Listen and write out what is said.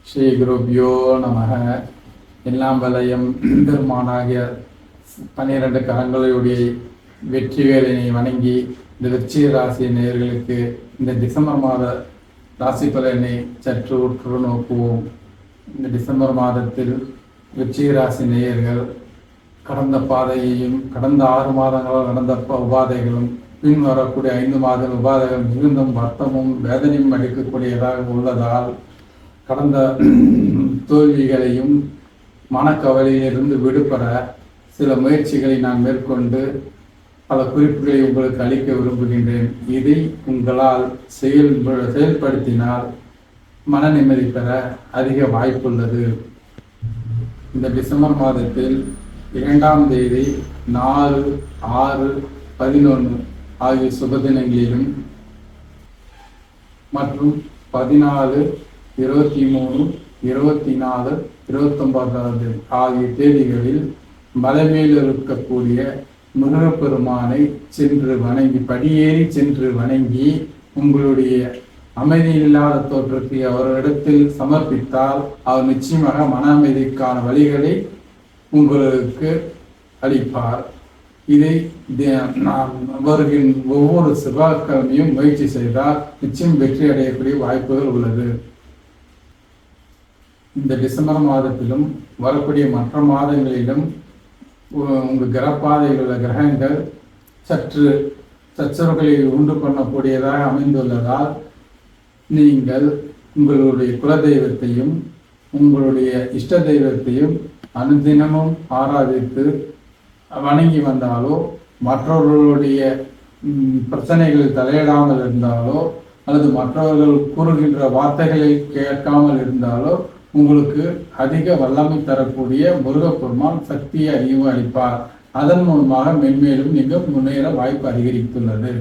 ஸ்ரீ குருப்யோ நமக. எல்லாம் வலயம் பெருமானாகிய 12 கரங்களுடைய வெற்றிவேலினை வணங்கி இந்த விருச்சிக ராசி நேயர்களுக்கு இந்த டிசம்பர் மாத ராசி பலனை சற்று உற்று நோக்குவோம். இந்த டிசம்பர் மாதத்தில் விருச்சிக ராசி நேயர்கள் கடந்த பாதையையும் கடந்த 6 மாதங்களால் நடந்த உபாதைகளும் பின் வரக்கூடிய 5 மாத உபாதைகள் மிகுந்தும் வருத்தமும் வேதனையும் அளிக்கக்கூடியதாக உள்ளதால் கடந்த தோல்விகளையும் மனக்கவலையிலிருந்து விடுபட சில முயற்சிகளை நான் மேற்கொண்டு பல குறிப்புகளை உங்களுக்கு அளிக்க விரும்புகின்றேன். இதை உங்களால் செயல்படுத்தினால் மன நிம்மதி பெற அதிக வாய்ப்புள்ளது. இந்த டிசம்பர் மாதத்தில் 2ஆம் தேதி 4, 6, 11 ஆகிய சுபதினங்களிலும் மற்றும் 14, 23, 24, 29 ஆகிய தேதிகளில் மலைமேல் இருக்கக்கூடிய முருகப்பெருமானை சென்று வணங்கி படியேறி சென்று வணங்கி உங்களுடைய அமைதியில்லாத தோற்றத்தை அவரிடத்தில் சமர்ப்பித்தால் அவர் நிச்சயமாக மன அமைதிக்கான வழிகளை உங்களுக்கு அளிப்பார். இதை நாம் வருகின்ற ஒவ்வொரு செவ்வாய்க்கிழமையும் முயற்சி செய்தால் நிச்சயம் வெற்றி அடையக்கூடிய வாய்ப்புகள் உள்ளது. இந்த டிசம்பர் மாதத்திலும் வரக்கூடிய மற்ற மாதங்களிலும் உங்கள் கிரகப்பாதையில் உள்ள கிரகங்கள் சற்று சச்சரவுகளை உண்டு பண்ணக்கூடியதாக அமைந்துள்ளதால் நீங்கள் உங்களுடைய குலதெய்வத்தையும் உங்களுடைய இஷ்ட தெய்வத்தையும் அனுதினமும் ஆராதித்து வணங்கி வந்தாலோ மற்றவர்களுடைய பிரச்சனைகளில் தலையிடாமல் இருந்தாலோ அல்லது மற்றவர்கள் கூறுகின்ற வார்த்தைகளை கேட்காமல் இருந்தாலோ உங்களுக்கு அதிக வல்லமை தரக்கூடிய முருகப்பெருமான் சக்தியை அதிகமாக அளிப்பார். அதன் மூலமாக மென்மேலும் நீங்கள் முன்னேற வாய்ப்பு அதிகரித்துள்ளது.